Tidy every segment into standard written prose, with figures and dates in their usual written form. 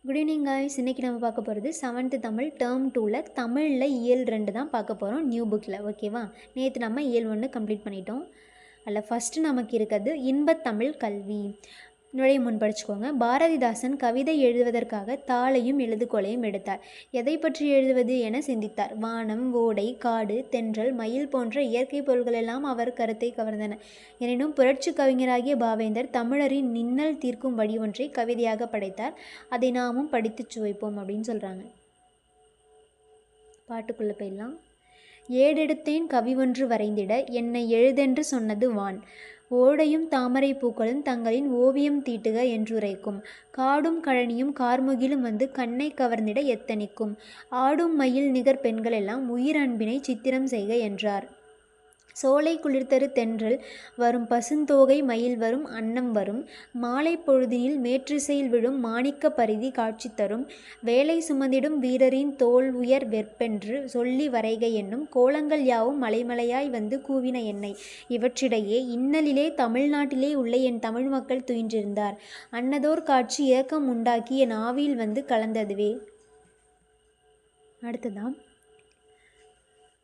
Good evening guys. இன்றைக்கி நம்ம பார்க்க போகிறது 7th தமிழ் டேர்ம் 2ல் தமிழில் இயல் 2 தான் பார்க்க போகிறோம் நியூ புக்கில். ஓகேவா? நேற்று நம்ம இயல் 1 கம்ப்ளீட் பண்ணிட்டோம். அதில் ஃபஸ்ட்டு நமக்கு இருக்கிறது இன்பத்தமிழ் கல்வி. நுழைய முன் படிச்சுக்கோங்க. பாரதிதாசன் கவிதை எழுதுவதற்காக தாளையும் எழுதுகோலையும் எடுத்தார். எதை பற்றி எழுதுவது என சிந்தித்தார். வானம், ஓடை, காடு, தென்றல், மயில் போன்ற இயற்கை பொருள்களெல்லாம் அவர் கருத்தை கவர்ந்தன. எனினும் புரட்சி கவிஞராகிய பாவேந்தர் தமிழரின் நின்னல் தீர்க்கும் வழி ஒன்றை கவிதையாக படைத்தார். அதை நாமும் படித்து சுவைப்போம் அப்படின்னு சொல்கிறாங்க. பாட்டுக்குள்ளே போயிடலாம். ஏடெடுத்தேன் கவி ஒன்று வரைந்திட என்னை எழுதென்று சொன்னது வான். ஓடையும் தாமரை பூக்களும் தங்களின் ஓவியம் தீட்டுக என்றுரைக்கும். காடும் கழனியும் கார்முகிலும் வந்து கண்ணை கவர்ந்திட எத்தனிக்கும். ஆடும் மயில் நிகர் பெண்களெல்லாம் உயிர் அன்பினை சித்திரம் செய்க என்றார். சோலை குளிர்தரு தென்றல் வரும் பசுந்தோகை மயில் வரும் அன்னம் வரும். மாலை பொழுதினில் மேற்றிசையில் விழும் மாணிக்க பரிதி காட்சி தரும். வேலை சுமந்திடும் வீரரின் தோல் உயர் வெற்பென்று சொல்லி வரைக என்னும் கோலங்கள் யாவும் மலைமலையாய் வந்து கூவின என்னை. இவற்றிடையே இன்னலிலே தமிழ்நாட்டிலே உள்ள என் தமிழ் மக்கள் துயின்றிருந்தார். அன்னதோர் காட்சி ஏக்கம் உண்டாக்கி என் ஆவியில் வந்து கலந்ததுவே. அடுத்ததான்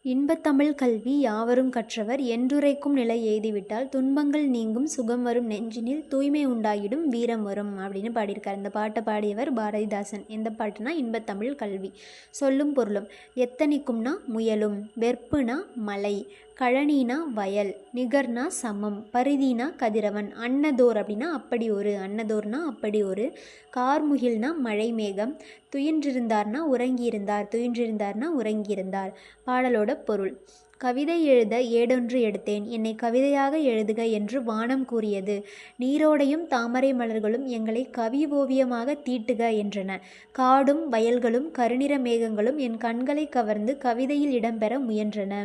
இன்பத்தமிழ் கல்வி யாவரும் கற்றவர் என்றுரைக்கும் நிலை எய்திவிட்டால் துன்பங்கள் நீங்கும் சுகம் வரும் நெஞ்சினில் தூய்மை உண்டாகிடும் வீரம் வரும் அப்படின்னு பாடியிருக்கார். இந்த பாட்டை பாடியவர் பாரதிதாசன். எந்த பாட்டுனா இன்பத்தமிழ் கல்வி. சொல்லும் பொருளும். எத்தனிக்கும்னா முயலும், வெற்புனா மலை, கழனினா வயல், நிகர்னா சமம், பரிதினா கதிரவன், அன்னதோர் அப்படின்னா அப்படி ஒரு, அன்னதோர்னா அப்படி ஒரு, கார்முகில்னா மழை மேகம், துயின்றிருந்தார்னா உறங்கியிருந்தார், துயின்றிருந்தார்னா உறங்கியிருந்தார். பாடலோட பொருள். கவிதை எழுத ஏடொன்று எடுத்தேன், என்னை கவிதையாக எழுதுக என்று வானம் கூறியது. நீரோடையும் தாமரை மலர்களும் எங்களை கவி ஓவியமாக தீட்டுக என்றன. காடும் வயல்களும் கருநிற மேகங்களும் என் கண்களை கவர்ந்து கவிதையில் இடம்பெற முயன்றன.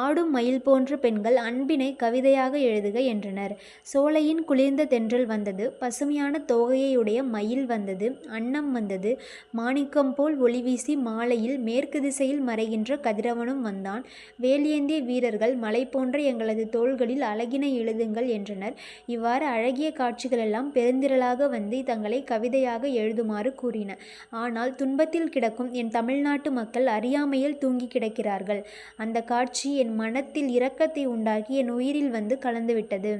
ஆடும் மயில் போன்ற பெண்கள் அன்பினை கவிதையாக எழுதுக என்றனர். சோலையின் குளிர்ந்த தென்றல் வந்தது, பசுமையான தோகையுடைய மயில் வந்தது, அன்னம் வந்தது, மாணிக்கம் போல் ஒளிவீசி மாலையில் மேற்கு திசையில் மறைகின்ற கதிரவனும் வந்தான். வேலியேந்திய வீரர்கள் மலை போன்ற எங்களது தோள்களில் அழகினை எழுதுங்கள் என்றனர். இவ்வாறு அழகிய காட்சிகளெல்லாம் பெருந்திரளாக வந்து தங்களை கவிதையாக எழுதுமாறு கூறின. ஆனால் துன்பத்தில் கிடக்கும் என் தமிழ்நாட்டு மக்கள் அறியாமையில் தூங்கி கிடக்கிறார்கள். அந்த காட்சி என் மனத்தில் இரக்கத்தை உண்டாக்கி என் உயிரில் வந்து கலந்துவிட்டது.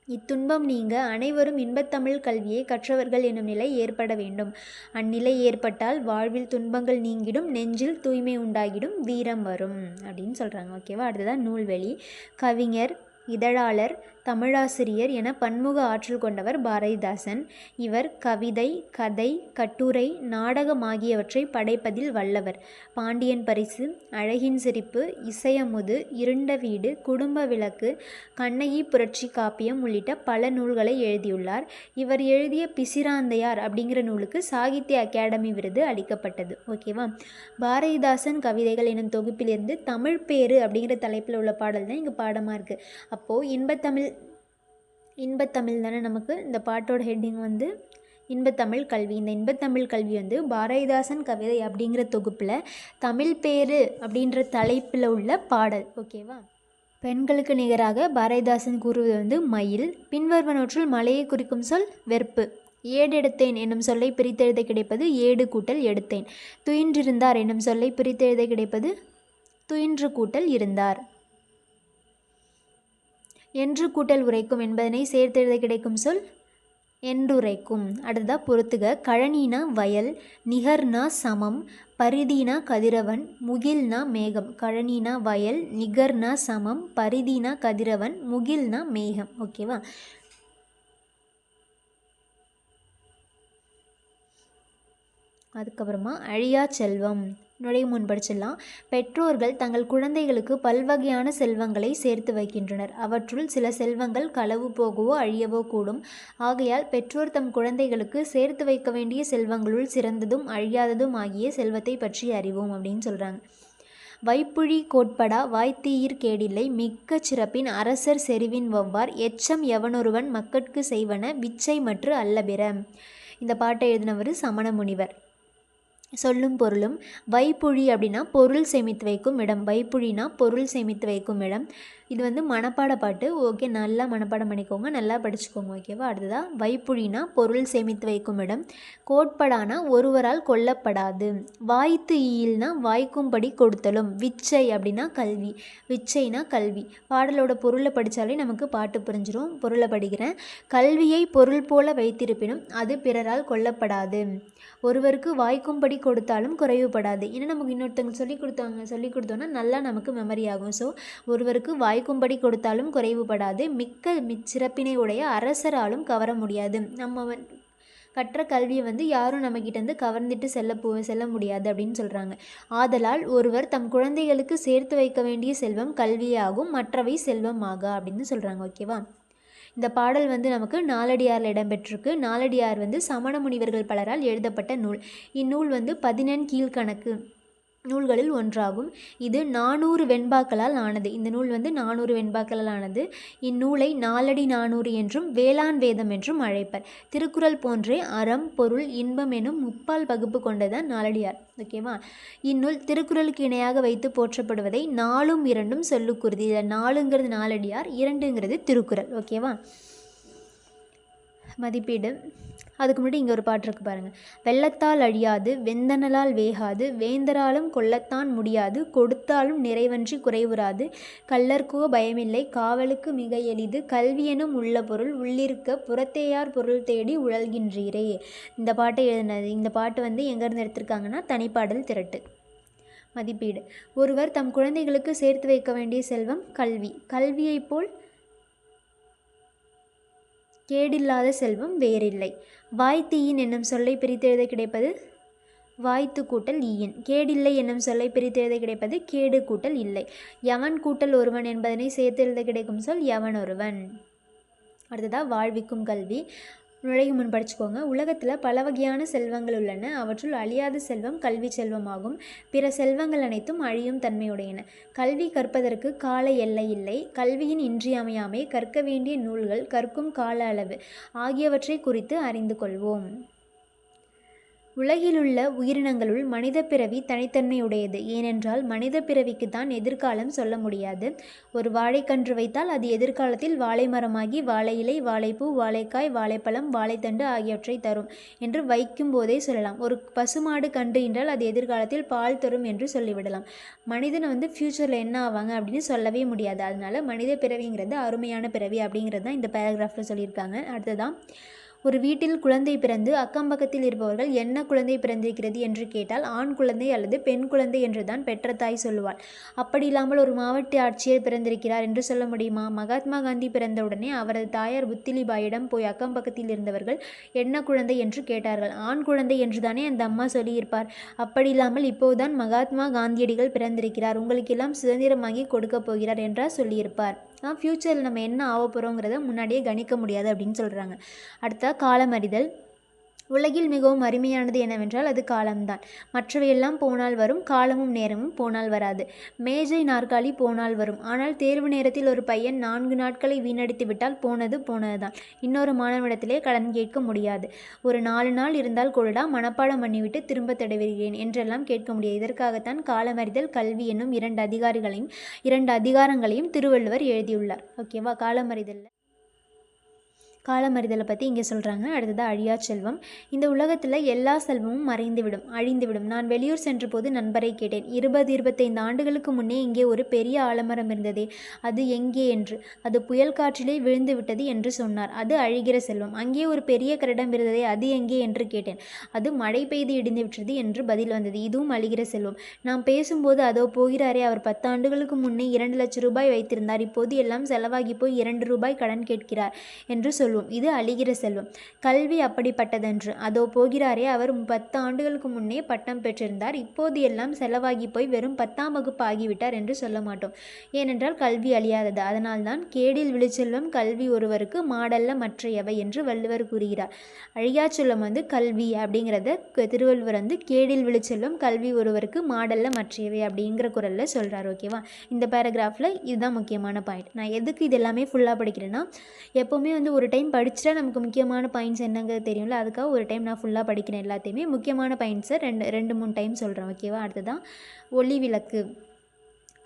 இத்துன்பம் நீங்க அனைவரும் இன்பத்தமிழ் கல்வியை கற்றவர்கள் எனும் நிலை ஏற்பட வேண்டும். அந்நிலை ஏற்பட்டால் வாழ்வில் துன்பங்கள் நீங்கிடும், நெஞ்சில் தூய்மை உண்டாகிடும், வீரம் வரும் அப்படின்னு சொல்கிறாங்க. ஓகேவா? அடுத்ததான் நூல்வெளி. கவிஞர், இதழாளர், தமிழாசிரியர் என பன்முக ஆற்றல் கொண்டவர் பாரதிதாசன். இவர் கவிதை, கதை, கட்டுரை, நாடகம் ஆகியவற்றை படைப்பதில் வல்லவர். பாண்டியன் பரிசு, அழகின் சிரிப்பு, இசையமுது, இருண்ட வீடு, குடும்ப விளக்கு, கண்ணகி புரட்சி காப்பியம் உள்ளிட்ட பல நூல்களை எழுதியுள்ளார். இவர் எழுதிய பிசிராந்தையார் அப்படிங்கிற நூலுக்கு சாகித்ய அகாடமி விருது அளிக்கப்பட்டது. ஓகேவா? பாரதிதாசன் கவிதைகள் எனும் தொகுப்பிலிருந்து தமிழ் பேரு அப்படிங்கிற தலைப்பில் உள்ள பாடல் தான் இங்கே பாடமாக இருக்குது. அப்போது இன்பத்தமிழ் தானே நமக்கு இந்த பாட்டோட ஹெட்டிங் வந்து இன்பத்தமிழ் கல்வி. இந்த இன்பத்தமிழ் கல்வி வந்து பாரதிதாசன் கவிதை அப்படிங்கிற தொகுப்பில் தமிழ் பேரு அப்படின்ற தலைப்பில் உள்ள பாடல். ஓகேவா? பெண்களுக்கு நிகராக பாரதிதாசன் கூறுவது வந்து மயில். பின்வருவனவற்றுள் மலையை குறிக்கும் சொல் வெற்பு. ஏடெடுத்தேன் என்னும் சொல்லை பிரித்தெழுத கிடைப்பது ஏடு கூட்டல் எடுத்தேன். துயின்றிருந்தார் என்னும் சொல்லை பிரித்தெழுத கிடைப்பது துயின்று கூட்டல் இருந்தார். என்று கூட்டல் உரைக்கும் என்பதனை சேர்த்தெழுத கிடைக்கும் சொல் என்றுரைக்கும். அடுத்ததாக பொறுத்துக. கழனினா வயல், நிகர்னா சமம், பரிதினா கதிரவன், முகில்னா மேகம். கழனினா வயல், நிகர்னா சமம், பரிதினா கதிரவன், முகில்னா மேகம். ஓகேவா? அதுக்கப்புறமா அழியா செல்வம். நுழைவு முன் படிச்சிடலாம். பெற்றோர்கள் தங்கள் குழந்தைகளுக்கு பல்வகையான செல்வங்களை சேர்த்து வைக்கின்றனர். அவற்றுள் சில செல்வங்கள் களவு போகவோ அழியவோ கூடும். ஆகையால் பெற்றோர் தம் குழந்தைகளுக்கு சேர்த்து வைக்க வேண்டிய செல்வங்களுள் சிறந்ததும் அழியாததும் ஆகிய செல்வத்தை பற்றி அறிவோம் அப்படின்னு சொல்கிறாங்க. வைப்புழி கோட்படா வாய்த்தீயிற் கேடில்லை, மிக்க சிறப்பின் அரசர் செறிவின் ஒவ்வார், எச்சம் எவனொருவன் மக்கட்கு செய்வன விச்சை மற்று அல்லபிற. இந்த பாட்டை எழுதினவர் சமண முனிவர். சொல்லும் பொருளும். வைப்புழி அப்படின்னா பொருள் சேமித்து வைக்கும் இடம். வைப்புழினா பொருள் சேமித்து வைக்கும் இடம். இது வந்து மனப்பாட பாட்டு. ஓகே, நல்லா மனப்பாடம் பண்ணிக்கோங்க, நல்லா படிச்சுக்கோங்க. ஓகேவா? அடுத்ததாக வைப்புழினா பொருள் சேமித்து வைக்கும் இடம். கோட்படானா ஒருவரால் கொல்லப்படாது. வாய்த்து ஈயில்னா வாய்க்கும்படி கொடுத்தலும். விச்சை அப்படின்னா கல்வி. விச்சைனா கல்வி. பாடலோட பொருளை படித்தாலே நமக்கு பாட்டு புரிஞ்சிடும். பொருளை படிக்கிறேன். கல்வியை பொருள் போல வைத்திருப்பினும் அது பிறரால் கொல்லப்படாது. ஒருவருக்கு வாய்க்கும்படி கொடுத்தாலும் குறைவுபடாது. ஏன்னா நமக்கு இன்னொருத்தவங்க சொல்லி கொடுத்தோன்னா நல்லா நமக்கு மெமரி ஆகும். ஸோ ஒருவருக்கு வாய்க்கும்படி கொடுத்தாலும் குறைவுபடாது. மிக்க சிறப்பினை உடைய அரசராலும் கவர முடியாது. நம்ம கற்ற கல்வியை வந்து யாரும் நம்மக்கிட்டேருந்து கவர்ந்துட்டு செல்ல முடியாது அப்படின்னு சொல்கிறாங்க. ஆதலால் ஒருவர் தம் குழந்தைகளுக்கு சேர்த்து வைக்க வேண்டிய செல்வம் கல்வியாகும், மற்றவை செல்வம் ஆகா அப்படின்னு சொல்கிறாங்க. ஓகேவா? இந்த பாடல் வந்து நமக்கு நாலடியாரில் இடம்பெற்றிருக்கு. நாலடியார் வந்து சமண முனிவர்கள் பலரால் எழுதப்பட்ட நூல். இந்நூல் வந்து 14 கீழ்கணக்கு நூல்களில் ஒன்றாகும். இது 400 வெண்பாக்களால் ஆனது. இந்த நூல் வந்து 400 வெண்பாக்களால் ஆனது. இந்நூலை நாலடி 400 என்றும் வேளாண் வேதம் என்றும் அழைப்பர். திருக்குறள் போன்றே அறம், பொருள், இன்பம் எனும் முப்பால் பகுப்பு கொண்டதான் நாலடியார். ஓகேவா? இந்நூல் திருக்குறளுக்கு இணையாக வைத்து போற்றப்படுவதை 4ம் 2ம் சொல்லுக்குறுதி. இதில் 4ங்கிறது நாலடியார், 2ங்கிறது திருக்குறள். ஓகேவா? மதிப்பீடு. அதுக்கு முன்னாடி இங்கே ஒரு பாட்டு இருக்குது பாருங்கள். வெள்ளத்தால் அழியாது, வெந்தனலால் வேகாது, வேந்தராலும் கொள்ளத்தான் முடியாது, கொடுத்தாலும் நிறைவன்றி குறைவுறாது, கள்ளர்க்கோ பயமில்லை, காவலுக்கு மிக எளிது, கல்வியெனும் உள்ள பொருள் உள்ளிருக்க புறத்தேயார் பொருள் தேடி உழல்கின்றீரே. இந்த பாட்டை எழுதினது. இந்த பாட்டு வந்து எங்கேருந்து எடுத்திருக்காங்கன்னா தனிப்பாடல் திரட்டு. மதிப்பீடு. ஒருவர் தம் குழந்தைகளுக்கு சேர்த்து வைக்க வேண்டிய செல்வம் கல்வி. கல்வியைப் போல் கேடில்லாத செல்வம் வேறில்லை. வாய்த்தீயின் என்னும் சொல்லை பிரித்தெழுத கிடைப்பது வாய்த்து கூட்டல் ஈயின். கேடில்லை என்னும் சொல்லை பிரித்தெழுத கிடைப்பது கேடு கூட்டல் இல்லை. எவன் கூட்டல் ஒருவன் என்பதனை சேர்த்து எழுத கிடைக்கும் சொல் எவன் ஒருவன். அடுத்ததாக வாழ்விக்கும் கல்வி. நுழையும் முன் படிச்சுக்கோங்க. உலகத்தில் பல வகையான செல்வங்கள் உள்ளன. அவற்றுள் அழியாத செல்வம் கல்வி செல்வமாகும். பிற செல்வங்கள் அனைத்தும் அழியும் தன்மையுடையன. கல்வி கற்பதற்கு கால எல்லை இல்லை. கல்வியின் இன்றியமையாமை, கற்க வேண்டிய நூல்கள், கற்கும் கால அளவு ஆகியவற்றை குறித்து அறிந்து கொள்வோம். உலகிலுள்ள உயிரினங்களுள் மனித பிறவி தனித்தன்மையுடையது. ஏனென்றால் மனித பிறவிக்கு தான் எதிர்காலம் சொல்ல முடியாது. ஒரு வாழைக்கன்று வைத்தால் அது எதிர்காலத்தில் வாழை மரமாகி வாழை இலை, வாழைப்பூ, வாழைக்காய், வாழைப்பழம், வாழைத்தண்டு ஆகியவற்றை தரும் என்று வைக்கும் போதே சொல்லலாம். ஒரு பசுமாடு கன்று என்றால் அது எதிர்காலத்தில் பால் தரும் என்று சொல்லிவிடலாம். மனிதனை வந்து ஃப்யூச்சரில் என்ன ஆவாங்க அப்படின்னு சொல்லவே முடியாது. அதனால மனித பிறவிங்கிறது அருமையான பிறவி அப்படிங்கிறது தான் இந்த பேராகிராஃபில் சொல்லியிருக்காங்க. அடுத்ததான், ஒரு வீட்டில் குழந்தை பிறந்து அக்கம் பக்கத்தில் இருப்பவர்கள் என்ன குழந்தை பிறந்திருக்கிறது என்று கேட்டால் ஆண் குழந்தை அல்லது பெண் குழந்தை என்றுதான் பெற்ற தாய் சொல்லுவாள். அப்படி இல்லாமல் ஒரு மாவட்ட ஆட்சியர் பிறந்திருக்கிறார் என்று சொல்ல முடியுமா? மகாத்மா காந்தி பிறந்தவுடனே அவரது தாயார் புத்திலிபாயிடம் போய் அக்கம் பக்கத்தில் இருந்தவர்கள் என்ன குழந்தை என்று கேட்டார்கள். ஆண் குழந்தை என்றுதானே அந்த அம்மா சொல்லியிருப்பார். அப்படி இல்லாமல் இப்போதுதான் மகாத்மா காந்தியடிகள் பிறந்திருக்கிறார், உங்களுக்கெல்லாம் சுதந்திரமாகி கொடுக்க போகிறார் என்றால் சொல்லியிருப்பார். ஃப்யூச்சரில் நம்ம என்ன ஆக போகிறோங்கிறத முன்னாடியே கணிக்க முடியாது அப்படின்னு சொல்கிறாங்க. அடுத்த காலமறிதல். உலகில் மிகவும் அருமையானது என்னவென்றால் அது காலம்தான். மற்றவையெல்லாம் போனால் வரும், காலமும் நேரமும் போனால் வராது. மேஜை நாற்காலி போனால் வரும், ஆனால் தேர்வு நேரத்தில் ஒரு பையன் 4 நாட்களை வீணடித்து விட்டால் போனதுதான். இன்னொரு மாணவனிடத்திலே கடன் கேட்க முடியாது. ஒரு 4 நாள் இருந்தால் கொள்ளடா, மனப்பாடம் பண்ணிவிட்டு திரும்ப தடவிடுகிறேன் என்றெல்லாம் கேட்க முடியாது. இதற்காகத்தான் காலமறிதல் கல்வி என்னும் 2 அதிகாரங்களையும் திருவள்ளுவர் எழுதியுள்ளார். ஓகேவா? காலமறிதலை பற்றி இங்கே சொல்கிறாங்க. அடுத்தது அழியா செல்வம். இந்த உலகத்தில் எல்லா செல்வமும் அழிந்துவிடும். நான் வெளியூர் சென்றபோது நண்பரை கேட்டேன், 20-25 ஆண்டுகளுக்கு முன்னே இங்கே ஒரு பெரிய ஆலமரம் இருந்ததே, அது எங்கே என்று. அது புயல் காற்றிலே விழுந்து விட்டது என்று சொன்னார். அது அழிகிற செல்வம். அங்கே ஒரு பெரிய கரடம் இருந்ததே, அது எங்கே என்று கேட்டேன். அது மழை பெய்து இடிந்து விட்டது என்று பதில் வந்தது. இதுவும் அழிகிற செல்வம். நாம் பேசும்போது அதோ போகிறாரே, அவர் 10 ஆண்டுகளுக்கு முன்னே 2 லட்சம் ரூபாய் வைத்திருந்தார், இப்போது எல்லாம் செலவாகி போய் 2 ரூபாய் கடன் கேட்கிறார் என்று சொல்வோம். இது அழிகிற செல்வம். கல்வி அப்படிப்பட்டதன்று. அதோ போகிறாரே, அவர் 10 ஆண்டுகளுக்கு முன்னே பட்டம் பெற்றிருந்தார், இப்போது எல்லாம் செலவாகி போய் வெறும் 10ஆம் வகுப்பு ஆகிவிட்டார் என்று சொல்ல மாட்டோம். ஏனென்றால் கல்வி அழியாதது. அதனால்தான் கேடில் விழுச்செல்வம் கல்வி ஒருவருக்கு மாடல்ல மற்ற எவை என்று வள்ளுவர் கூறுகிறார். அழியா செல்வம் வந்து கல்வி அப்படிங்கிறத திருவள்ளுவர் வந்து கேடில் விழுச்செல்வம் கல்வி ஒருவருக்கு மாடல்ல மற்றையவை அப்படிங்கிற குரலில் சொல்கிறார். ஓகேவா? இந்த பேராகிராஃபில் இதுதான் முக்கியமான பாயிண்ட். நான் எதுக்கு இது எல்லாமே ஃபுல்லாக படிக்கிறேன்னா, எப்போவுமே வந்து ஒரு டைம் டைம் படிச்சுட்டா நமக்கு முக்கியமான பாயிண்ட்ஸ் என்னங்கிறது தெரியும்ல, அதுக்காக ஒரு டைம் நான் ஃபுல்லாக படிக்கிறேன் எல்லாத்தையுமே. முக்கியமான பாயிண்ட்ஸை ரெண்டு 3 டைம் சொல்கிறேன், ஓகேவா? அடுத்ததான் ஒளி விளக்கு.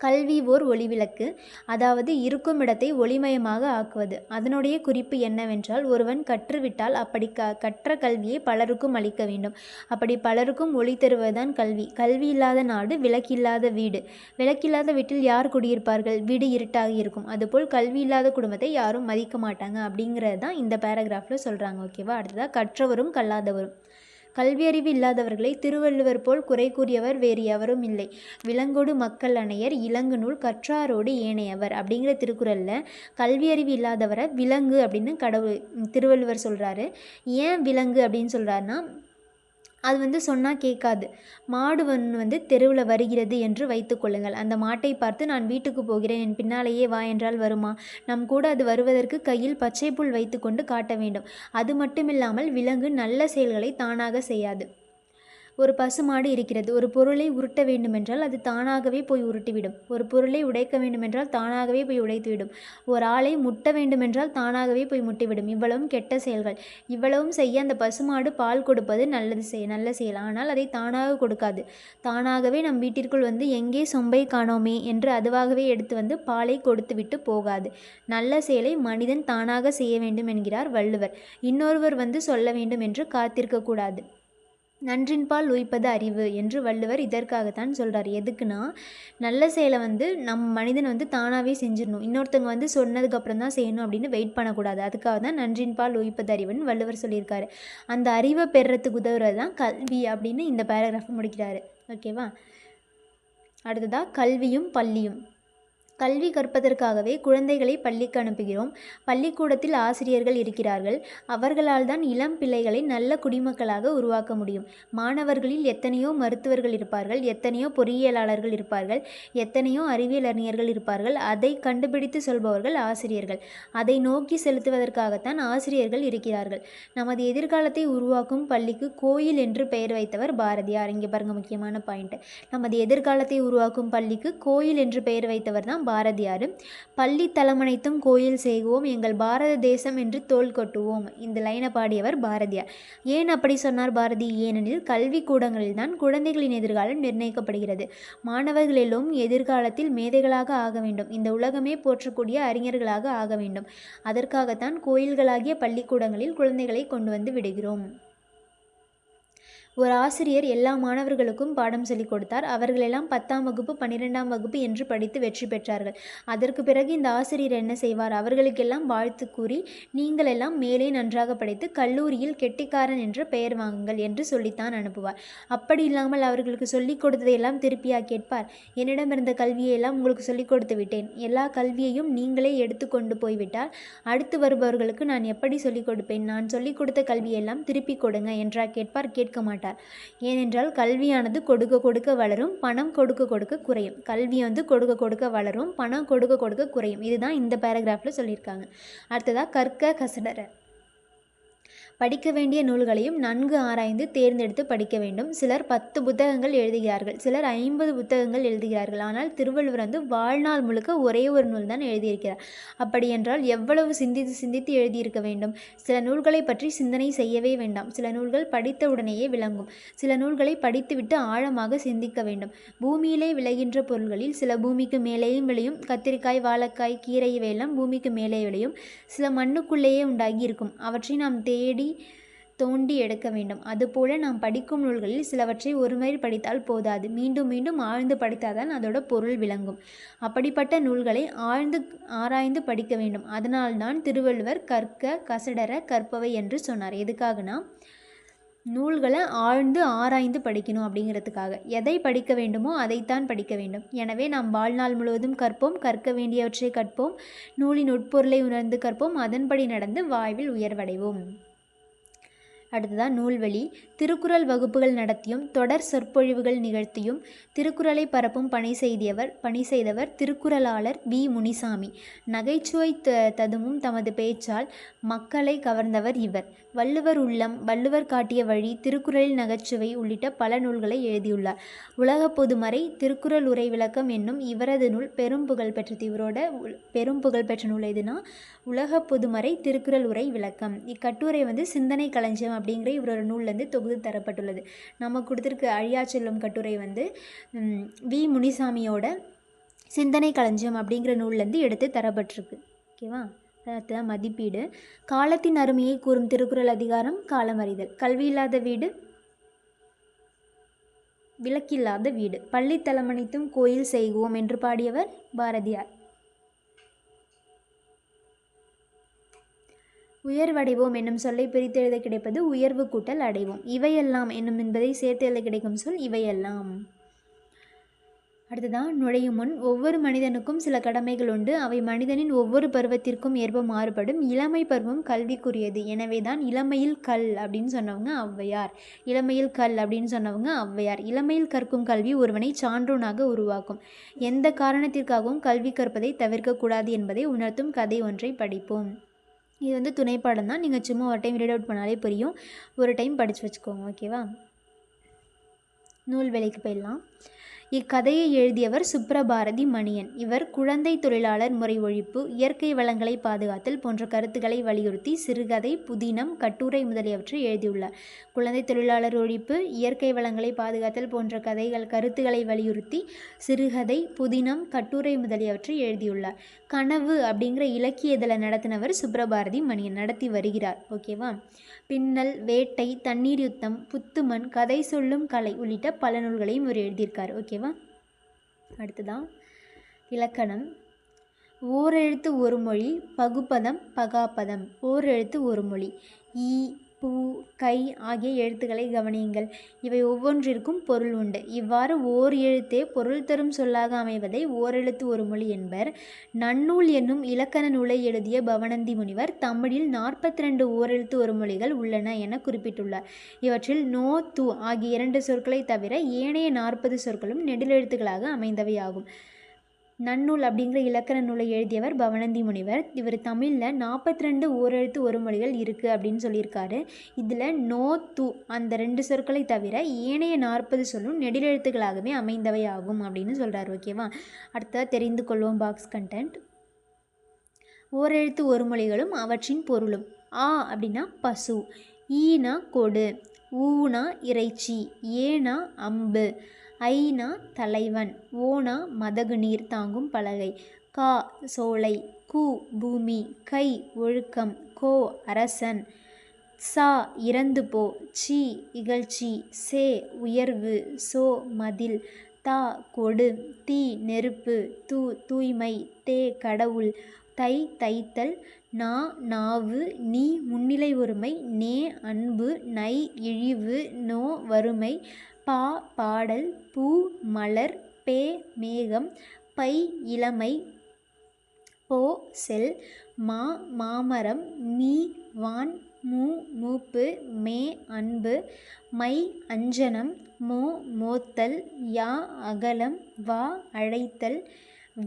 கல்வி ஓர் ஒளிவிளக்கு, அதாவது இருக்கும் இடத்தை ஒளிமயமாக ஆக்குவது. அதனுடைய குறிப்பு என்னவென்றால், ஒருவன் கற்றுவிட்டால் அப்படி கற்ற கல்வியை பலருக்கும் அளிக்க வேண்டும். அப்படி பலருக்கும் ஒளி தருவதுதான் கல்வி. கல்வி இல்லாத நாடு விளக்கில்லாத வீடு. விளக்கில்லாத வீட்டில் யார் குடியிருப்பார்கள்? வீடு இருட்டாக இருக்கும். அதுபோல் கல்வி இல்லாத குடும்பத்தை யாரும் மதிக்க மாட்டாங்க. அப்படிங்கிறது தான் இந்த பேராகிராஃபில் சொல்கிறாங்க, ஓகேவா? அடுத்ததாக கற்றவரும் கல்லாதவரும். கல்வியறிவு இல்லாதவர்களை திருவள்ளுவர் போல் குறை கூறியவர் வேறு எவரும் இல்லை. விலங்கோடு மக்கள் அணையர் இலங்கு நூல் கற்றாரோடு ஏனையவர் அப்படிங்கிற திருக்குறளில் கல்வியறிவு இல்லாதவரை விலங்கு அப்படின்னு திருவள்ளுவர் சொல்கிறாரு. ஏன் விலங்கு அப்படின்னு சொல்கிறாருன்னா, அது சொன்னால் கேட்காது. மாடு தெருவில் வருகிறது என்று வைத்துக்கொள்ளுங்கள். அந்த மாட்டை பார்த்து நான் வீட்டுக்கு போகிறேன், என் பின்னாலேயே வா என்றால் வருமா? நம் கூட அது வருவதற்கு கையில் பச்சை புல் வைத்து கொண்டு காட்ட வேண்டும். அது மட்டுமில்லாமல் விலங்கு நல்ல செயல்களை தானாக செய்யாது. ஒரு பசுமாடு இருக்கிறது. ஒரு பொருளை உருட்ட வேண்டுமென்றால் அது தானாகவே போய் உருட்டிவிடும். ஒரு பொருளை உடைக்க வேண்டுமென்றால் தானாகவே போய் உடைத்துவிடும். ஒரு ஆளை முட்ட வேண்டுமென்றால் தானாகவே போய் முட்டிவிடும். இவ்வளவும் கெட்ட செயல்கள். இவ்வளவும் செய்ய அந்த பசுமாடு பால் கொடுப்பது நல்ல செயல். ஆனால் அதை தானாக கொடுக்காது. தானாகவே நம் வீட்டிற்குள் எங்கே சொம்பை காணோமே என்று அதுவாகவே எடுத்து பாலை கொடுத்துவிட்டு போகாது. நல்ல செயலை மனிதன் தானாக செய்ய வேண்டும் என்கிறார் வள்ளுவர். இன்னொருவர் சொல்ல வேண்டும் என்று காத்திருக்கக்கூடாது. நன்றின்பால் உய்ப்பது அறிவு என்று வள்ளுவர் இதற்காகத்தான் சொல்கிறார். எதுக்குன்னா, நல்ல செயலை நம் மனிதன் தானாகவே செஞ்சிடணும். இன்னொருத்தவங்க சொன்னதுக்கப்புறம் தான் செய்யணும் அப்படின்னு வெயிட் பண்ணக்கூடாது. அதுக்காக தான் நன்றின்பால் உய்ப்பது அறிவுன்னு வள்ளுவர் சொல்லியிருக்காரு. அந்த அறிவை பெறுறதுக்கு உதவுறது தான் கல்வி அப்படின்னு இந்த பேராகிராஃப் முடிக்கிறாரு, ஓகேவா? அடுத்ததாக கல்வியும் பள்ளியும். கல்வி கற்பதற்காகவே குழந்தைகளை பள்ளிக்கு அனுப்புகிறோம். பள்ளிக்கூடத்தில் ஆசிரியர்கள் இருக்கிறார்கள். அவர்களால் தான் இளம் பிள்ளைகளை நல்ல குடிமக்களாக உருவாக்க முடியும். மாணவர்களில் எத்தனையோ மருத்துவர்கள் இருப்பார்கள், எத்தனையோ பொறியியலாளர்கள் இருப்பார்கள், எத்தனையோ அறிவியல் அறிஞர்கள் இருப்பார்கள். அதை கண்டுபிடித்து சொல்பவர்கள் ஆசிரியர்கள். அதை நோக்கி செலுத்துவதற்காகத்தான் ஆசிரியர்கள் இருக்கிறார்கள். நமது எதிர்காலத்தை உருவாக்கும் பள்ளிக்கு கோயில் என்று பெயர் வைத்தவர் பாரதியார். இங்கே பாருங்க, முக்கியமான பாயிண்ட். நமது எதிர்காலத்தை உருவாக்கும் பள்ளிக்கு கோயில் என்று பெயர் வைத்தவர் தான் பாரதியார். பள்ளி தலமனைத்தும் கோயில் செய்வோம், எங்கள் பாரத தேசம் என்று தோள் கொட்டுவோம். இந்த லைனை பாடியவர் பாரதியார். ஏன் அப்படி சொன்னார் பாரதி? ஏனெனில் கல்வி கூடங்களில் தான் குழந்தைகளின் எதிர்காலம் நிர்ணயிக்கப்படுகிறது. மாணவர்கள் எல்லோரும் எதிர்காலத்தில் மேதைகளாக ஆக வேண்டும். இந்த உலகமே போற்றக்கூடிய அறிஞர்களாக ஆக வேண்டும். அதற்காகத்தான் கோயில்களாகிய பள்ளிக்கூடங்களில் குழந்தைகளை கொண்டு விடுகிறோம். ஒரு ஆசிரியர் எல்லா மாணவர்களுக்கும் பாடம் சொல்லிக் கொடுத்தார். அவர்களெல்லாம் 10ஆம் வகுப்பு 12ஆம் வகுப்பு என்று படித்து வெற்றி பெற்றார்கள். அதற்கு பிறகு இந்த ஆசிரியர் என்ன செய்வார்? அவர்களுக்கெல்லாம் வாழ்த்து கூறி, நீங்கள் எல்லாம் மேலே நன்றாக படித்து கல்லூரியில் கெட்டிக்காரன் என்ற பெயர் வாங்குங்கள் என்று சொல்லித்தான் அனுப்புவார். அப்படி இல்லாமல் அவர்களுக்கு சொல்லிக் கொடுத்ததையெல்லாம் திருப்பியா கேட்பார்? என்னிடமிருந்த கல்வியெல்லாம் உங்களுக்கு சொல்லிக் கொடுத்து விட்டேன், எல்லா கல்வியையும் நீங்களே எடுத்து கொண்டு போய்விட்டால் அடுத்து வருபவர்களுக்கு நான் எப்படி சொல்லிக் கொடுப்பேன்? நான் சொல்லிக் கொடுத்த கல்வியெல்லாம் திருப்பி கொடுங்க என்றா கேட்பார்? கேட்க மாட்டார். ஏனென்றால் கல்வியானது கொடுக்க கொடுக்க வளரும், பணம் கொடுக்க கொடுக்க குறையும். கல்வி கொடுக்க கொடுக்க வளரும், பணம் கொடுக்க கொடுக்க குறையும். இதுதான் இந்த பேராகிராஃபில் சொல்லியிருக்காங்க. அடுத்ததாக கற்க கசடர. படிக்க வேண்டிய நூல்களையும் நன்கு ஆராய்ந்து தேர்ந்தெடுத்து படிக்க வேண்டும். சிலர் 10 புத்தகங்கள் எழுதுகிறார்கள், சிலர் 50 புத்தகங்கள் எழுதுகிறார்கள். ஆனால் திருவள்ளுவர் வாழ்நாள் முழுக்க ஒரே ஒரு நூல் தான் எழுதியிருக்கிறார். அப்படி என்றால் எவ்வளவு சிந்தித்து சிந்தித்து எழுதியிருக்க வேண்டும். சில நூல்களை பற்றி சிந்தனை செய்யவே வேண்டாம். சில நூல்கள் படித்தவுடனேயே விளங்கும். சில நூல்களை படித்துவிட்டு ஆழமாக சிந்திக்க வேண்டும். பூமியிலே விளைகின்ற பொருள்களில் சில பூமிக்கு மேலேயும் விளையும். கத்திரிக்காய், வாழைக்காய், கீரை இவையெல்லாம் பூமிக்கு மேலே விளையும். சில மண்ணுக்குள்ளேயே உண்டாகி இருக்கும். அவற்றை நாம் தேடி தோண்டி எடுக்க வேண்டும். அதுபோல நாம் படிக்கும் நூல்களில் சிலவற்றை ஒருமுறை படித்தால் போதாது, மீண்டும் மீண்டும் ஆழ்ந்து படித்தால்தான் அதோட பொருள் விளங்கும். அப்படிப்பட்ட நூல்களை ஆராய்ந்து படிக்க வேண்டும். அதனால்தான் திருவள்ளுவர் கற்க கசடர கற்பவை என்று சொன்னார். எதுக்காகனா, நூல்களை ஆராய்ந்து படிக்கணும் அப்படிங்கிறதுக்காக. எதை படிக்க வேண்டுமோ அதைத்தான் படிக்க வேண்டும். எனவே நாம் வாழ்நாள் முழுவதும் கற்போம், கற்க வேண்டியவற்றை கற்போம், நூலின் உட்பொருளை உணர்ந்து கற்போம், அதன்படி நடந்து வாழ்வில் உயர்வடைவோம். அடுத்ததான் நூல்வழி. திருக்குறள் வகுப்புகள் நடத்தியும் தொடர் சொற்பொழிவுகள் நிகழ்த்தியும் திருக்குறளை பரப்பும் பணி செய்தவர் திருக்குறளாளர் வி. முனிசாமி. நகைச்சுவை ததுமும் தமது பேச்சால் மக்களை கவர்ந்தவர் இவர். வள்ளுவர் உள்ளம், வள்ளுவர் காட்டிய வழி, திருக்குறளில் நகைச்சுவை உள்ளிட்ட பல நூல்களை எழுதியுள்ளார். உலக பொதுமறை திருக்குறள் உரை விளக்கம் என்னும் இவரது நூல் பெரும் புகழ் பெற்றது. இவரோட பெரும் புகழ் பெற்ற நூல் எதுனா உலக பொதுமறை திருக்குறள் உரை விளக்கம். இக்கட்டுரை சிந்தனை களஞ்சியம் அப்படிங்கிற இவரோட நூல்லேருந்து தொகுத்து தரப்பட்டுள்ளது. நம்ம கொடுத்துருக்க அழியா செல்லும் கட்டுரை வி. முனிசாமியோட சிந்தனை களஞ்சியம் அப்படிங்கிற நூல்லேருந்து எடுத்து தரப்பட்டிருக்கு. ஓகேவா? அதுதான் மதிப்பீடு. காலத்தின் அருமையை கூறும் திருக்குறள் அதிகாரம் காலமறிதல். கல்வியில்லாத வீடு விளக்கில்லாத வீடு. பள்ளி தலமணித்தும் கோயில் செய்குவோம் என்று பாடியவர் பாரதியார். உயர்வடைவோம் என்னும் சொல்லை பிரித்து எழுத கிடைப்பது உயர்வு கூட்டல் அடைவோம். இவையெல்லாம் என்னும் என்பதை சேர்த்து எழுத கிடைக்கும் சொல் இவையெல்லாம். அடுத்ததான் நுழையும் முன். ஒவ்வொரு மனிதனுக்கும் சில கடமைகள் உண்டு. அவை மனிதனின் ஒவ்வொரு பருவத்திற்கும் ஏற்ப மாறுபடும். இளமை பருவம் கல்விக்குரியது. எனவே தான் இளமையில் கல் அப்படின்னு சொன்னவங்க ஔவையார். இளமையில் கற்கும் கல்வி ஒருவனை சான்றோனாக உருவாக்கும். எந்த காரணத்திற்காகவும் கல்வி கற்பதை தவிர்க்கக்கூடாது என்பதை உணர்த்தும் கதை ஒன்றை படிப்போம். இது துணைப்பாடம் தான். நீங்கள் சும்மா ஒரு டைம் ரீட் அவுட் பண்ணாலே புரியும். ஒரு டைம் படித்து வச்சுக்கோங்க. ஓகேவா? நூல்வெளிக்கு போயிடலாம். இக்கதையை எழுதியவர் சுப்ரபாரதி மணியன். இவர் குழந்தை தொழிலாளர் முறை ஒழிப்பு, இயற்கை வளங்களை பாதுகாத்தல் போன்ற கருத்துக்களை வலியுறுத்தி சிறுகதை, புதினம், கட்டுரை முதலியவற்றை எழுதியுள்ளார். குழந்தை தொழிலாளர் ஒழிப்பு, இயற்கை வளங்களை பாதுகாத்தல் போன்ற கருத்துக்களை வலியுறுத்தி சிறுகதை, புதினம், கட்டுரை முதலியவற்றை எழுதியுள்ளார். கனவு அப்படிங்கிற இலக்கிய இதழை நடத்தினவர் சுப்ரபாரதி மணியன், நடத்தி வருகிறார். ஓகேவா? பின்னல், வேட்டை, தண்ணீர் யுத்தம், புத்துமண், கதை சொல்லும் கலை உள்ளிட்ட பல நூல்களையும் இவர் எழுதியிருக்கார். ஓகேவா? அடுத்ததான் இலக்கணம். ஓரெழுத்து ஒரு மொழி, பகுபதம், பகாபதம். ஓரெழுத்து ஒரு மொழி. ஈ, பூ, கை ஆகிய எழுத்துக்களை கவனியுங்கள். இவை ஒவ்வொன்றிற்கும் பொருள் உண்டு. இவ்வாறு ஓர் எழுத்தே பொருள் தரும் சொல்லாக அமைவதை ஓரெழுத்து ஒரு மொழி என்பர். நன்னூல் என்னும் இலக்கண நூலை எழுதிய பவணந்தி முனிவர் தமிழில் 42 ஓரெழுத்து ஒரு மொழிகள் உள்ளன என குறிப்பிட்டுள்ளார். இவற்றில் நோ, து ஆகிய 2 சொற்களை தவிர ஏனைய 40 சொற்களும் நெடிலெழுத்துக்களாக அமைந்தவையாகும். நன்னூல் அப்படிங்கிற இலக்கண நூலை எழுதியவர் பவணந்தி முனிவர். இவர் தமிழில் 42 ஓரெழுத்து ஒரு மொழிகள் இருக்குது அப்படின்னு சொல்லியிருக்காரு. இதில் நோ, து அந்த 2 சொற்களை தவிர ஏனைய 40 சொல்லும் நெடிலெழுத்துக்களாகவே அமைந்தவை ஆகும் அப்படின்னு சொல்கிறார். ஓகேவா? அடுத்த தெரிந்து கொள்வோம் பாக்ஸ் கண்டென்ட். ஓரெழுத்து ஒரு மொழிகளும் அவற்றின் பொருளும். ஆ அப்படின்னா பசு, ஈனா கொடு, ஊனா இறைச்சி, ஏனா அம்பு, ஐனா தலைவன், ஓனா மதகு நீர் தாங்கும் பலகை, கா சோலை, கு பூமி, கை ஒழுக்கம், கோ அரசன், சா இறந்து போ, சி இகழ்ச்சி, சே உயர்வு, சோ மதில், தா கொடு, தீ நெருப்பு, து தூய்மை, தே கடவுள், தை தைத்தல், நா நாவு, நீ முன்னிலை ஒருமை, நே அன்பு, நை இழிவு, நோ வறுமை, பா பாடல், பூ மலர், பே மேகம், பை இளமை, போ செல், மா மாமரம், மீ வான், மூ மூப்பு, மே அன்பு, மை அஞ்சனம், மோ மோத்தல், யா அகலம், வா அழைத்தல்,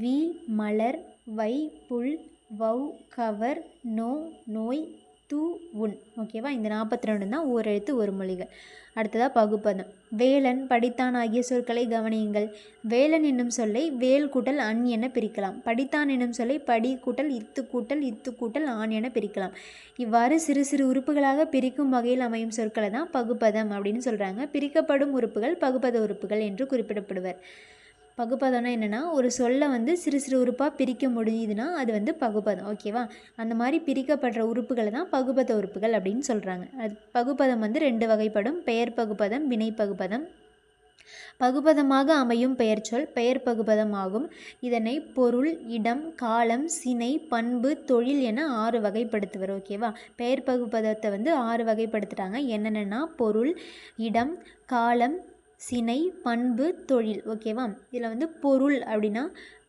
வி மலர், வை புல், வௌ கவர், நோ நோய், து உன். ஓகேவா? இந்த 42 தான் ஓரெழுத்து ஒரு மொழிகள். அடுத்ததாக பகுப்பதம். வேலன், படித்தான் ஆகிய சொற்களை கவனியுங்கள். வேலன் என்னும் சொல்லை வேல் கூட்டல் அன் என பிரிக்கலாம். படித்தான் என்னும் சொல்லை படி கூட்டல் இத்து கூட்டல் ஆண் என பிரிக்கலாம். இவ்வாறு சிறு சிறு உறுப்புகளாக பிரிக்கும் வகையில் அமையும் சொற்களை தான் பகுப்பதம் அப்படின்னு சொல்கிறாங்க. பிரிக்கப்படும் உறுப்புகள் பகுப்பத உறுப்புகள் என்று குறிப்பிடப்படுவர். பகுப்பதம்னா என்னென்னா, ஒரு சொல்லை சிறு சிறு உறுப்பாக பிரிக்க முடியுதுன்னா அது பகுப்பதம். ஓகேவா? அந்த மாதிரி பிரிக்கப்படுற உறுப்புகளை தான் பகுப்பத உறுப்புகள் அப்படின்னு சொல்கிறாங்க. அது பகுப்பதம் 2 வகைப்படும். பெயர் பகுப்பதம், வினை பகுப்பதம். பகுப்பதமாக அமையும் பெயர் சொல் பெயர் பகுப்பதம் ஆகும். இதனை பொருள், இடம், காலம், சினை, பண்பு, தொழில் என 6 வகைப்படுத்துவர். ஓகேவா? பெயர் பகுப்பதத்தை 6 வகைப்படுத்துகிறாங்க. என்னென்னா பொருள், இடம், காலம், சினை, பண்பு, தொழில். ஓகேவா? இதில் பொருள் அப்படின்னா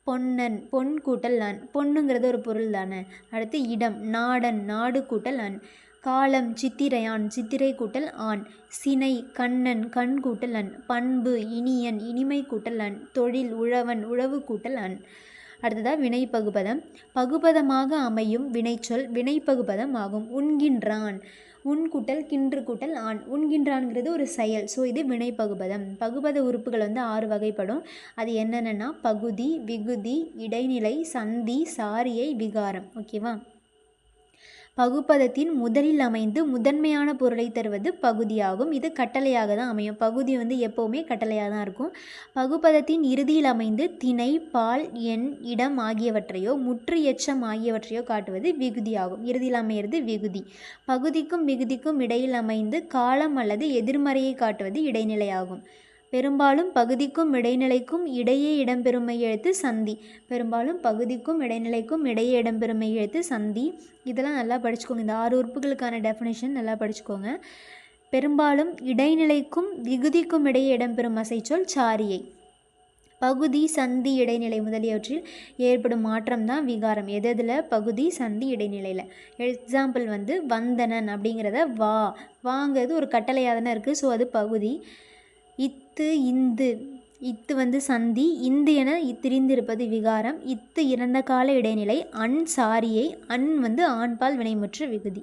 பொன்னன், பொன் கூட்டல் அன், பொண்ணுங்கிறது ஒரு பொருள் தானே. அடுத்து இடம், நாடன், நாடு கூட்டல் அன். காலம் சித்திரையான் சித்திரை கூட்டல் ஆண். சினை கண்ணன் கண் கூட்டல் அன். பண்பு இனியன் இனிமை கூட்டல் அன். தொழில் உழவன் உழவு கூட்டல் அன். அடுத்ததாக வினைப்பகுபதம். பகுபதமாக அமையும் வினைச்சொல் வினைப்பகுபதம் ஆகும். உண்கின்றான் உன் கூட்டல் கின்று கூட்டல் ஆண். உண்கின்றான்ங்கிறது ஒரு செயல். ஸோ இது வினைப்பகுபதம். பகுபத உறுப்புகள் 6 வகைப்படும். அது என்னென்னா பகுதி, விகுதி, இடைநிலை, சந்தி, சாரியை, விகாரம். ஓகேவா? பகுபதத்தின் முதலில் அமைந்து முதன்மையான பொருளை தருவது பகுதியாகும். இது கட்டளையாக தான் அமையும். பகுதி எப்போவுமே கட்டளையாக தான் இருக்கும். பகுபதத்தின் இறுதியில் அமைந்து திணை, பால், எண், இடம் ஆகியவற்றையோ முற்று எச்சம் ஆகியவற்றையோ காட்டுவது விகுதியாகும். இறுதியில் அமையிறது விகுதி. பகுதிக்கும் விகுதிக்கும் இடையில் அமைந்து காலம் அல்லது எதிர்மறையை காட்டுவது இடைநிலையாகும். பெரும்பாலும் பகுதிக்கும் இடைநிலைக்கும் இடையே இடம்பெறும் எழுத்து சந்தி. பெரும்பாலும் பகுதிக்கும் இடைநிலைக்கும் இடையே இடம்பெறும் எழுத்து சந்தி. இதெல்லாம் நல்லா படிச்சுக்கோங்க. இந்த 6 உறுப்புகளுக்கான டெஃபினேஷன் நல்லா படிச்சுக்கோங்க. பெரும்பாலும் இடைநிலைக்கும் விகுதிக்கும் இடையே இடம்பெறும் அசைச்சொல் சாரியை. பகுதி, சந்தி, இடைநிலை முதலியவற்றில் ஏற்படும் மாற்றம் தான் விகாரம். எதில்? பகுதி, சந்தி, இடைநிலையில். எக்ஸாம்பிள் வந்தனன் அப்படிங்கிறத வாங்கிறது ஒரு கட்டளையாக தானே இருக்குது. ஸோ அது பகுதி. இத்து இந்து இத்து சந்தி. இந்து என திரிந்திருப்பது விகாரம். இத்து இறந்த கால இடைநிலை. அன் சாரியை. அன் ஆண்பால் வினைமுற்று விகுதி.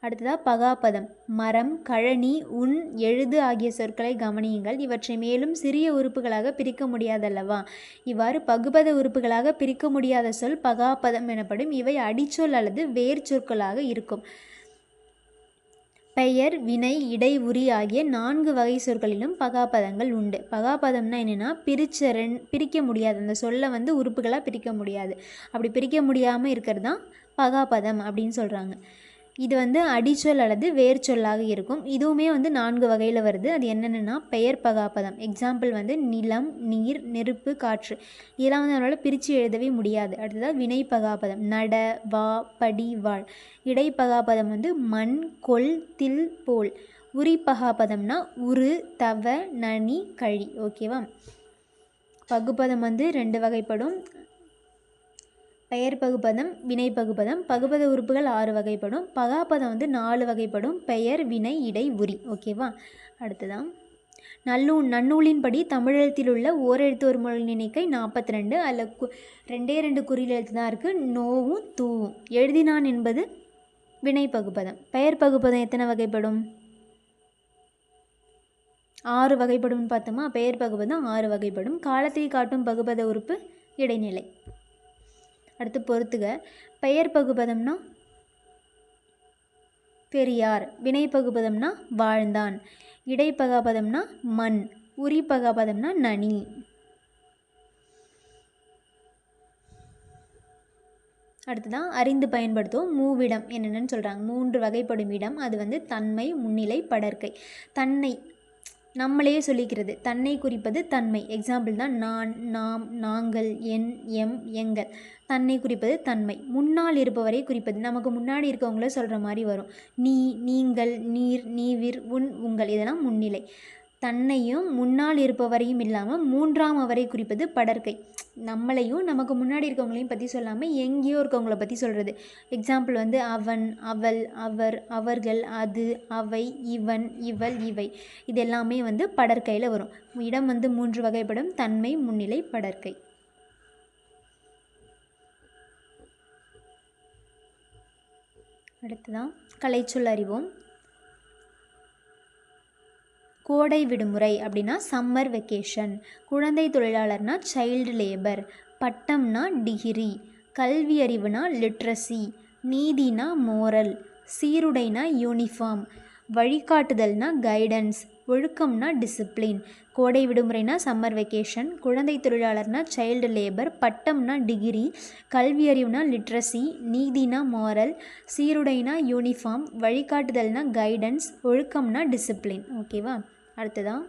அடுத்ததாக பகாப்பதம். மரம், கழனி, உன், எழுது ஆகிய சொற்களை கவனியுங்கள். இவற்றை மேலும் சிறிய உறுப்புகளாக பிரிக்க முடியாதல்லவா? இவ்வாறு பகுபத உறுப்புகளாக பிரிக்க முடியாத சொல் பகாப்பதம் எனப்படும். இவை அடிச்சொல் அல்லது வேர் சொற்களாக இருக்கும். பெயர், வினை, இடை, உரி ஆகிய 4 வகை சொற்களிலும் பகாப்பதங்கள் உண்டு. பகாப்பதம்னா என்னென்னா பிரிக்க முடியாது. அந்த சொல்லை உறுப்புகளாக பிரிக்க முடியாது. அப்படி பிரிக்க முடியாமல் இருக்கிறது தான் பகாப்பதம் அப்படின்னு சொல்கிறாங்க. இது அடிச்சொல் அல்லது வேர் சொல்லாக இருக்கும். இதுவுமே 4 வகையில் வருது. அது என்னென்னா பெயர் பகாப்பதம். எக்ஸாம்பிள் நிலம், நீர், நெருப்பு, காற்று. இதெல்லாம் நம்மளால் பிரித்து எழுதவே முடியாது. அடுத்ததாக வினை பகாப்பதம். நட, வா, படி, வாழ். இடை பகாப்பதம் மண், கொல், தில், போல். உரி பகாப்பதம்னா உரு, தவ, நனி, கழி. ஓகேவா? பகுபதம் 2 வகைப்படும். பெயர் பகுபதம், வினை பகுபதம். பகுபத உறுப்புகள் 6 வகைப்படும். பகாப்பதம் 4 வகைப்படும். பெயர், வினை, இடை, உரி. ஓகேவா? அடுத்ததான் நன்னூலின்படி தமிழெழுத்தில் உள்ள ஓரெழுத்து ஒரு மொழியின் எண்ணிக்கை 42. அதில் 2 குறில் எழுத்து தான் இருக்குது. நோவும் தூவும். எழுதினான் என்பது வினை பகுபதம். பெயர் பகுபதம் எத்தனை வகைப்படும்? 6 வகைப்படும் பார்த்தோமா? பெயர் பகுபதம் 6 வகைப்படும். காலத்தை காட்டும் பகுபத உறுப்பு இடைநிலை. அடுத்து பொறுத்துக. பெயர் பகுபதம்னா பெரியார். வினை பகுபதம்னா வாழ்ந்தான். இடை பகாபதம்னா மண். உரி பகாபதம்னா நனி. அடுத்ததான் அறிந்து பயன்படுத்துவோம். மூவிடம் என்னென்னு சொல்கிறாங்க. 3 வகைப்படும் இடம். அது தன்மை, முன்னிலை, படர்க்கை. தன்னை நம்மளே சொல்லிக்கிறது. தன்னை குறிப்பது தன்மை. எக்ஸாம்பிள் தான் நான், நாம், நாங்கள், என், எம், எங்கள். தன்னை குறிப்பது தன்மை. முன்னால் இருப்பவரை குறிப்பது. நமக்கு முன்னாடி இருக்கவங்கள சொல்கிற மாதிரி வரும். நீ, நீங்கள், நீர், நீவிர், உன், உங்கள். இதெல்லாம் முன்னிலை. தன்னையும் முன்னால் இருப்பவரையும் இல்லாமல் 3ஆம் அவரை குறிப்பது படர்க்கை. நம்மளையும் நமக்கு முன்னாடி இருக்கவங்களையும் பற்றி சொல்லாமல் எங்கேயோ இருக்கவங்கள பற்றி சொல்கிறது. எக்ஸாம்பிள் அவன், அவள், அவர், அவர்கள், அது, அவை, இவன், இவள், இவை. இது எல்லாமே படர்க்கையில் வரும். இடம் 3 வகைப்படும். தன்மை, முன்னிலை, படர்க்கை. அடுத்ததான் கலைச்சொல் அறிவோம். கோடை விடுமுறை அப்படின்னா சம்மர் வெக்கேஷன். குழந்தை தொழிலாளர்னா சைல்டு லேபர். பட்டம்னா டிகிரி. கல்வி அறிவுனா லிட்ரஸி. நீதினா மோரல். சீருடைனா யூனிஃபார்ம். வழிகாட்டுதல்னா கைடன்ஸ். ஒழுக்கம்னா டிசிப்ளின். கோடை விடுமுறைனா சம்மர் வெக்கேஷன். குழந்தை தொழிலாளர்னா சைல்டு லேபர். பட்டம்னா டிகிரி. கல்வி அறிவுனா லிட்ரஸி. நீதினா மோரல். சீருடைனா யூனிஃபார்ம். வழிகாட்டுதல்னா கைடன்ஸ். ஒழுக்கம்னா டிசிப்ளின். ஓகேவா? அடுத்ததான்